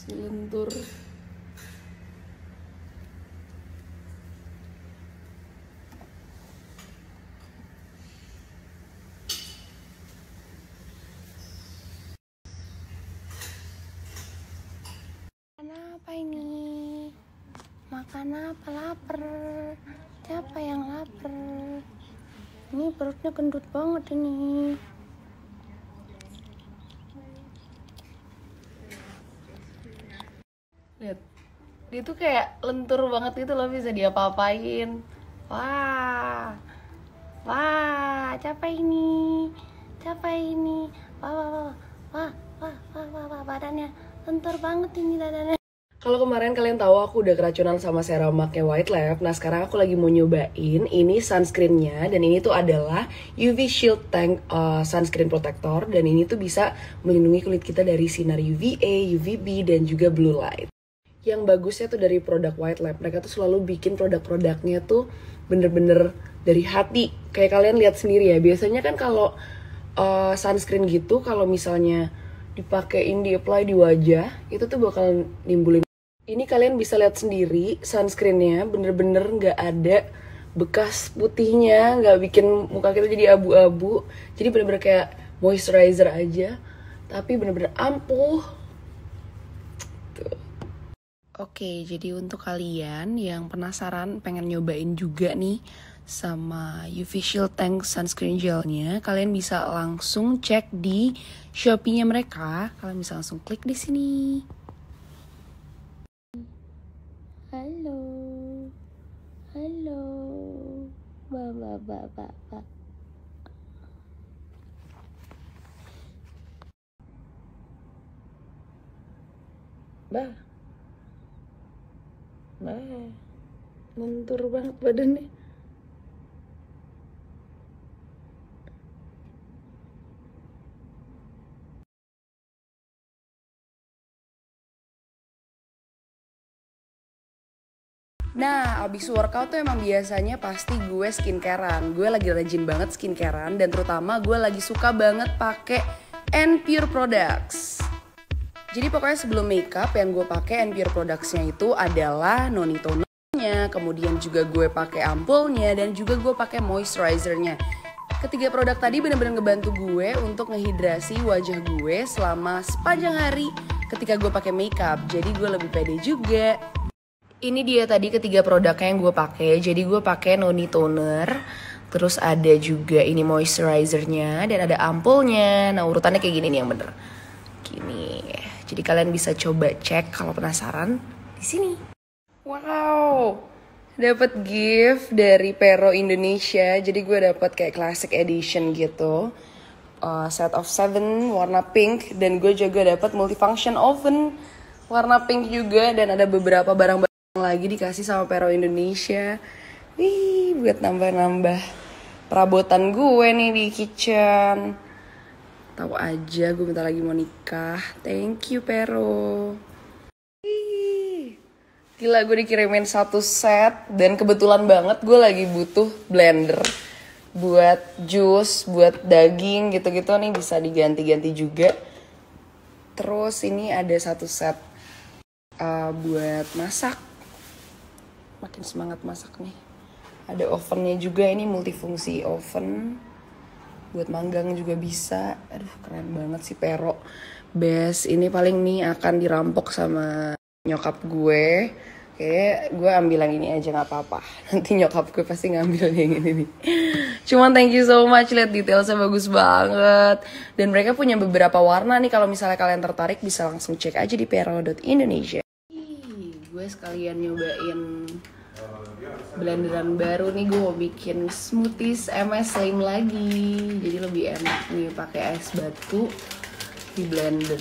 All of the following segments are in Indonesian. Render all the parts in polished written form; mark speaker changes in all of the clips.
Speaker 1: si lentur. Apa ini? Makan apa? Lapar. Siapa yang lapar? Ini perutnya gendut banget ini. Lihat, dia tuh kayak lentur banget gitu loh, bisa diapa-apain. Wah, wah, capek ini, wah, badannya lentur banget ini badannya. Kalau kemarin kalian tahu aku udah keracunan sama seramaknya White Lab. Nah sekarang aku lagi mau nyobain ini sunscreennya. Dan ini tuh adalah UV Shield Tank Sunscreen Protector. Dan ini tuh bisa melindungi kulit kita dari sinar UVA, UVB, dan juga blue light. Yang bagusnya tuh dari produk White Lab, mereka tuh selalu bikin produk-produknya tuh bener-bener dari hati. Kayak kalian lihat sendiri ya, biasanya kan kalau sunscreen gitu, kalau misalnya dipakein, di-apply di wajah, itu tuh bakal nimbulin. Ini kalian bisa lihat sendiri, sunscreennya bener-bener gak ada bekas putihnya, gak bikin muka kita jadi abu-abu. Jadi bener-bener kayak moisturizer aja, tapi bener-bener ampuh. Tuh. Oke, jadi untuk kalian yang penasaran pengen nyobain juga nih sama UV Shield Tank Sunscreen Gelnya, kalian bisa langsung cek di Shopee-nya mereka. Kalian bisa langsung klik di sini. Halo, Bapak. Bah, lentur banget badannya. Nah, abis workout tuh emang biasanya pasti gue skincarean. Gue lagi rajin banget skincarean dan terutama gue lagi suka banget pakai N-Pure Products. Jadi pokoknya sebelum makeup yang gue pakai N-Pure Products-nya itu adalah noni tonernya, kemudian juga gue pakai ampulnya dan juga gue pakai moisturizer-nya. Ketiga produk tadi benar-benar ngebantu gue untuk ngehidrasi wajah gue selama sepanjang hari ketika gue pakai makeup. Jadi gue lebih pede juga. Ini dia tadi ketiga produknya yang gue pakai. Jadi gue pakai noni toner, terus ada juga ini moisturizernya dan ada ampulnya. Nah urutannya kayak gini nih yang bener. Gini. Jadi kalian bisa coba cek kalau penasaran di sini. Wow, dapat gift dari Pero Indonesia. Jadi gue dapat kayak classic edition gitu. Set of 7 warna pink dan gue juga dapat multifunction oven warna pink juga dan ada beberapa barang-barang lagi dikasih sama Pero Indonesia. Wih, buat nambah-nambah perabotan gue nih di kitchen. Tahu aja gue bentar lagi mau nikah. Thank you Pero. Wih, gila gue dikirimin satu set dan kebetulan banget gue lagi butuh blender buat jus, buat daging gitu-gitu nih bisa diganti-ganti juga. Terus ini ada satu set buat masak. Makin semangat masak nih. Ada ovennya juga, ini multifungsi oven. Buat manggang juga bisa. Aduh keren banget sih Pero. Best, ini paling nih akan dirampok sama nyokap gue. Kayak gue ambil yang ini aja gak apa-apa. Nanti nyokap gue pasti ngambil yang ini nih. Cuman thank you so much, lihat detailnya bagus banget. Dan mereka punya beberapa warna nih, kalau misalnya kalian tertarik bisa langsung cek aja di pero.indonesia. Gue sekalian nyobain blenderan baru nih, gue mau bikin smoothies MS Slim lagi. Jadi lebih enak nih pakai es batu di blender.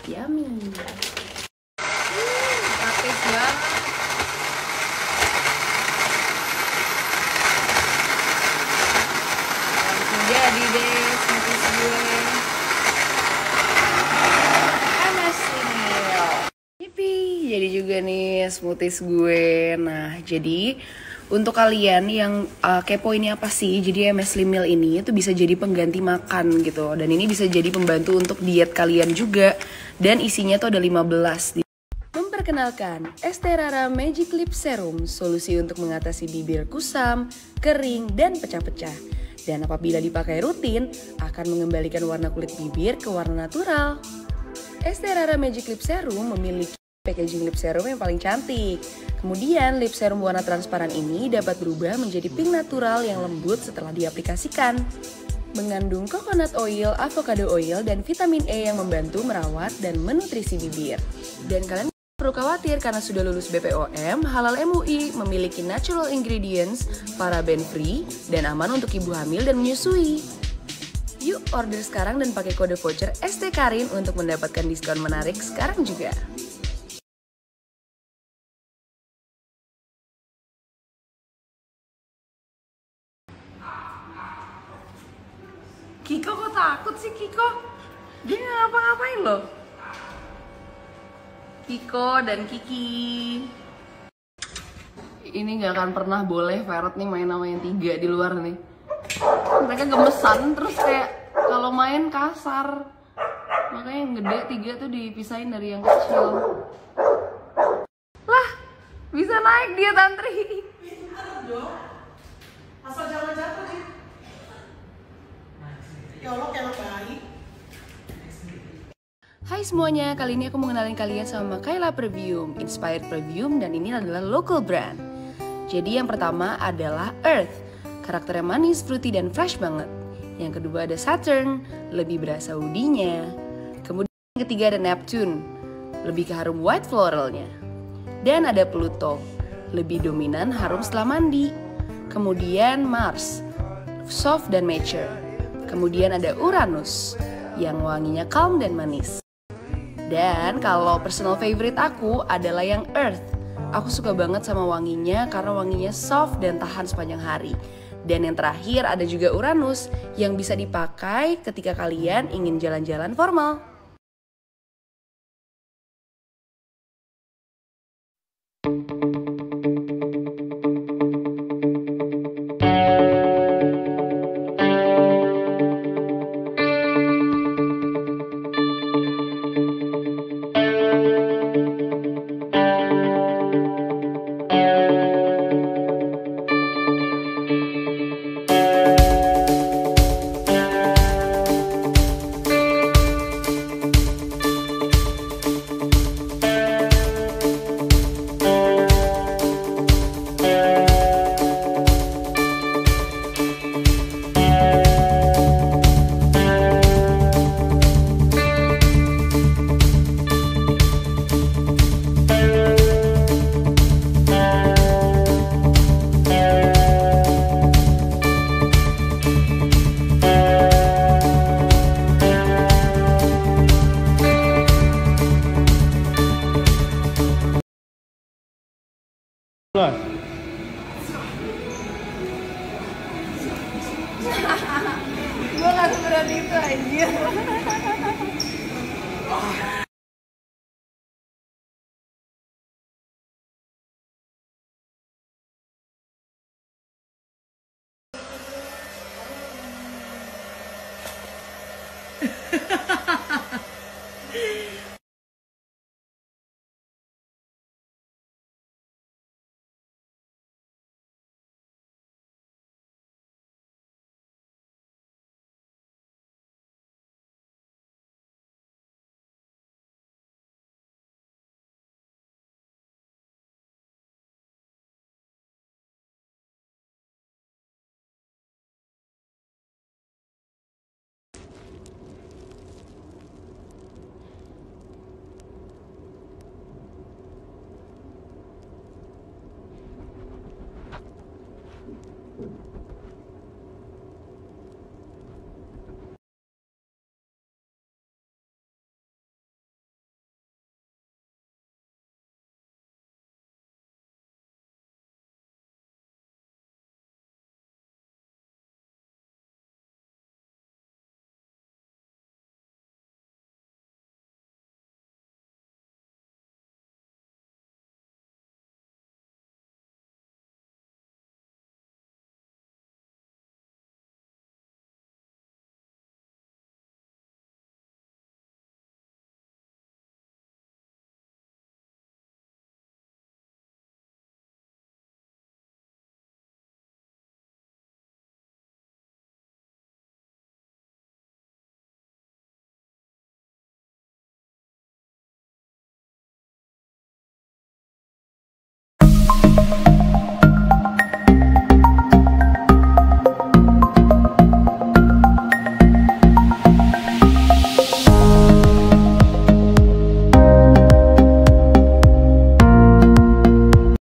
Speaker 1: Yummy. Praktis banget. Jadi deh smoothies gue. MS Slim. Yippee, jadi juga nih smoothies gue. Nah, jadi Untuk kalian yang kepo ini apa sih, jadi MSli Meal ini itu bisa jadi pengganti makan gitu. Dan ini bisa jadi pembantu untuk diet kalian juga. Dan isinya tuh ada 15. Memperkenalkan, Esterara Magic Lip Serum, solusi untuk mengatasi bibir kusam, kering, dan pecah-pecah. Dan apabila dipakai rutin, akan mengembalikan warna kulit bibir ke warna natural. Esterara Magic Lip Serum memiliki packaging lip serum yang paling cantik. Kemudian lip serum warna transparan ini dapat berubah menjadi pink natural yang lembut setelah diaplikasikan. Mengandung coconut oil, avocado oil, dan vitamin E yang membantu merawat dan menutrisi bibir. Dan kalian perlu khawatir karena sudah lulus BPOM, halal MUI, memiliki natural ingredients, paraben free, dan aman untuk ibu hamil dan menyusui. Yuk order sekarang dan pakai kode voucher ST Karin untuk mendapatkan diskon menarik sekarang juga. Kiko kok takut sih Kiko? Dia nggak ngapa-ngapain loh. Kiko dan Kiki. Ini nggak akan pernah boleh Ferret nih main sama yang 3 di luar nih. Mereka gemesan terus kayak kalau main kasar. Makanya yang gede 3 tuh dipisahin dari yang kecil. Lah, bisa naik dia Tantri.
Speaker 2: Asal jangan jatuh sih. Ya Allah, kayak baik.
Speaker 1: Hai semuanya, kali ini aku mau kenalin kalian sama Kayla Perfume, Inspired Perfume, dan ini adalah local brand. Jadi yang pertama adalah Earth, karakternya manis, fruity, dan fresh banget. Yang kedua ada Saturn, lebih berasa woody-nya. Kemudian yang ketiga ada Neptune, lebih ke harum white floralnya. Dan ada Pluto, lebih dominan harum setelah mandi. Kemudian Mars, soft dan mature. Kemudian ada Uranus, yang wanginya calm dan manis. Dan kalau personal favorite aku adalah yang Earth. Aku suka banget sama wanginya karena wanginya soft dan tahan sepanjang hari. Dan yang terakhir ada juga Uranus yang bisa dipakai ketika kalian ingin jalan-jalan formal. Gue gak seberani itu anjir.